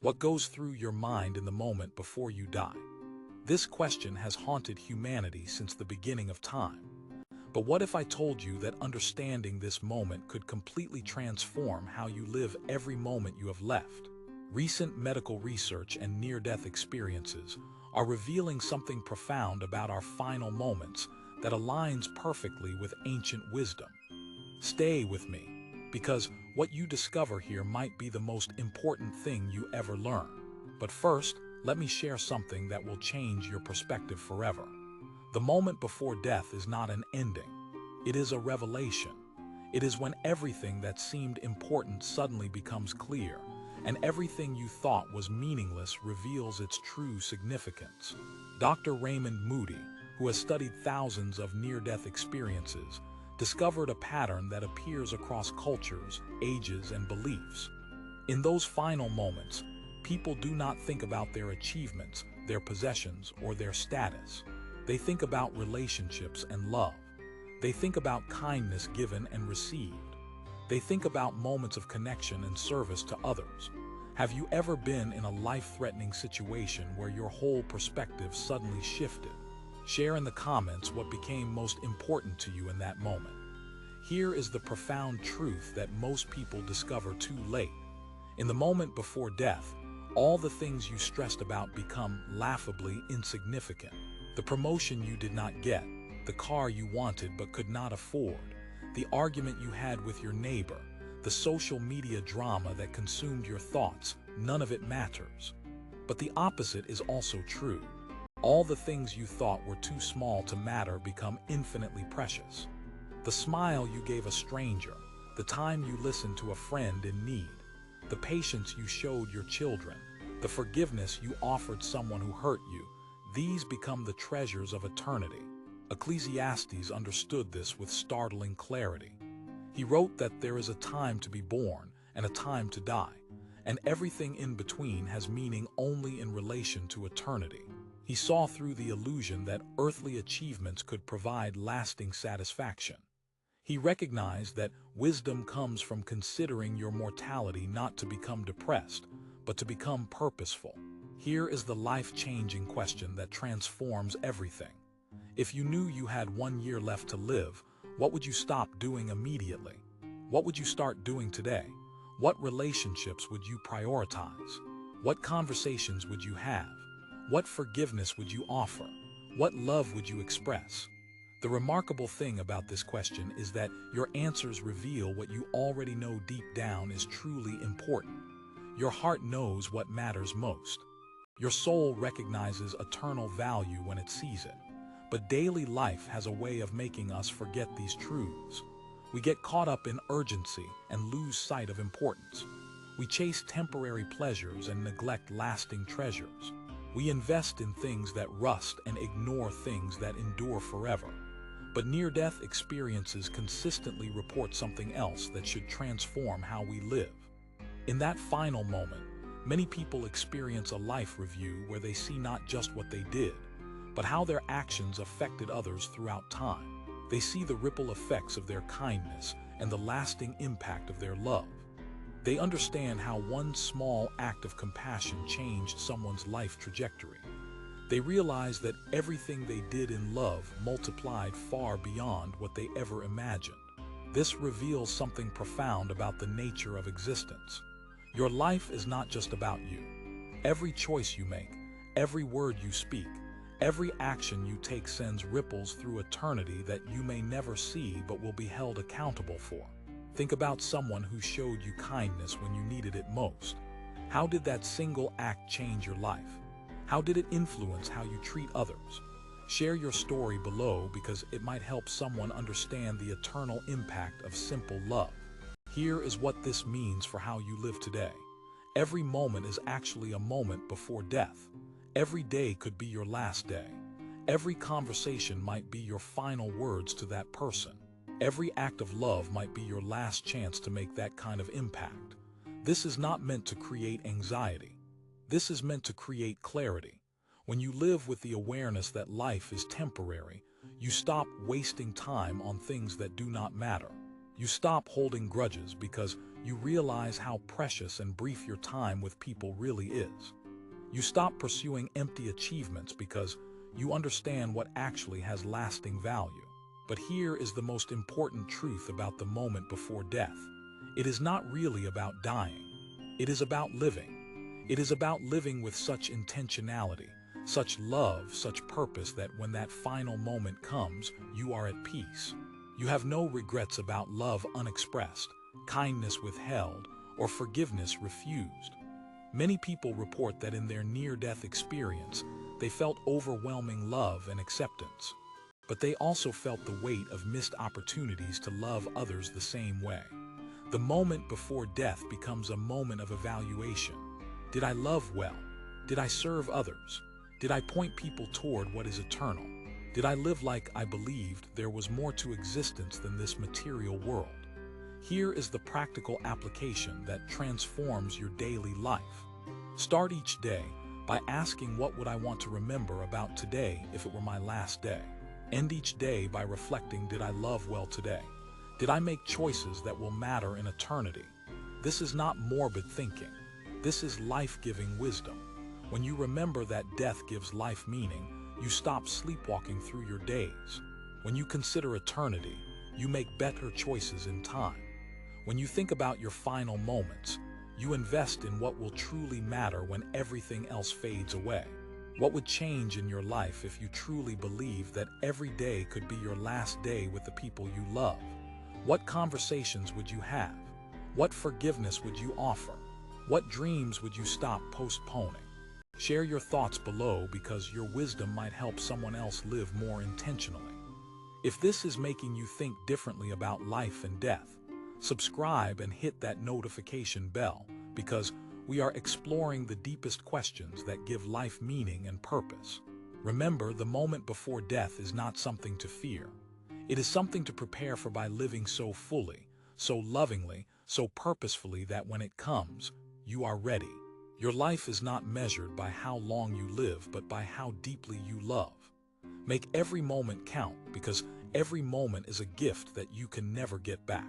What goes through your mind in the moment before you die? This question has haunted humanity since the beginning of time. But what if I told you that understanding this moment could completely transform how you live every moment you have left? Recent medical research and near-death experiences are revealing something profound about our final moments that aligns perfectly with ancient wisdom. Stay with me, because what you discover here might be the most important thing you ever learn. But first, let me share something that will change your perspective forever. The moment before death is not an ending. It is a revelation. It is when everything that seemed important suddenly becomes clear, and everything you thought was meaningless reveals its true significance. Dr. Raymond Moody, who has studied thousands of near-death experiences, discovered a pattern that appears across cultures, ages, and beliefs. In those final moments, people do not think about their achievements, their possessions, or their status. They think about relationships and love. They think about kindness given and received. They think about moments of connection and service to others. Have you ever been in a life-threatening situation where your whole perspective suddenly shifted? Share in the comments what became most important to you in that moment. Here is the profound truth that most people discover too late. In the moment before death, all the things you stressed about become laughably insignificant. The promotion you did not get, the car you wanted but could not afford, the argument you had with your neighbor, the social media drama that consumed your thoughts, none of it matters. But the opposite is also true. All the things you thought were too small to matter become infinitely precious. The smile you gave a stranger, the time you listened to a friend in need, the patience you showed your children, the forgiveness you offered someone who hurt you, these become the treasures of eternity. Ecclesiastes understood this with startling clarity. He wrote that there is a time to be born and a time to die, and everything in between has meaning only in relation to eternity. He saw through the illusion that earthly achievements could provide lasting satisfaction. He recognized that wisdom comes from considering your mortality not to become depressed, but to become purposeful. Here is the life-changing question that transforms everything. If you knew you had 1 year left to live, what would you stop doing immediately? What would you start doing today? What relationships would you prioritize? What conversations would you have? What forgiveness would you offer? What love would you express? The remarkable thing about this question is that your answers reveal what you already know deep down is truly important. Your heart knows what matters most. Your soul recognizes eternal value when it sees it. But daily life has a way of making us forget these truths. We get caught up in urgency and lose sight of importance. We chase temporary pleasures and neglect lasting treasures. We invest in things that rust and ignore things that endure forever. But near-death experiences consistently report something else that should transform how we live. In that final moment, many people experience a life review where they see not just what they did, but how their actions affected others throughout time. They see the ripple effects of their kindness and the lasting impact of their love. They understand how one small act of compassion changed someone's life trajectory. They realize that everything they did in love multiplied far beyond what they ever imagined. This reveals something profound about the nature of existence. Your life is not just about you. Every choice you make, every word you speak, every action you take sends ripples through eternity that you may never see but will be held accountable for. Think about someone who showed you kindness when you needed it most. How did that single act change your life? How did it influence how you treat others? Share your story below because it might help someone understand the eternal impact of simple love. Here is what this means for how you live today. Every moment is actually a moment before death. Every day could be your last day. Every conversation might be your final words to that person. Every act of love might be your last chance to make that kind of impact. This is not meant to create anxiety. This is meant to create clarity. When you live with the awareness that life is temporary, you stop wasting time on things that do not matter. You stop holding grudges because you realize how precious and brief your time with people really is. You stop pursuing empty achievements because you understand what actually has lasting value. But here is the most important truth about the moment before death. It is not really about dying. It is about living. It is about living with such intentionality, such love, such purpose that when that final moment comes, you are at peace. You have no regrets about love unexpressed, kindness withheld, or forgiveness refused. Many people report that in their near-death experience, they felt overwhelming love and acceptance. But they also felt the weight of missed opportunities to love others the same way. The moment before death becomes a moment of evaluation. Did I love well? Did I serve others? Did I point people toward what is eternal? Did I live like I believed there was more to existence than this material world? Here is the practical application that transforms your daily life. Start each day by asking, what would I want to remember about today if it were my last day? End each day by reflecting, did I love well today? Did I make choices that will matter in eternity? This is not morbid thinking. This is life-giving wisdom. When you remember that death gives life meaning, you stop sleepwalking through your days. When you consider eternity, you make better choices in time. When you think about your final moments, you invest in what will truly matter when everything else fades away. What would change in your life if you truly believed that every day could be your last day with the people you love? What conversations would you have? What forgiveness would you offer? What dreams would you stop postponing? Share your thoughts below because your wisdom might help someone else live more intentionally. If this is making you think differently about life and death, subscribe and hit that notification bell because we are exploring the deepest questions that give life meaning and purpose. Remember, the moment before death is not something to fear. It is something to prepare for by living so fully, so lovingly, so purposefully that when it comes, you are ready. Your life is not measured by how long you live, but by how deeply you love. Make every moment count because every moment is a gift that you can never get back.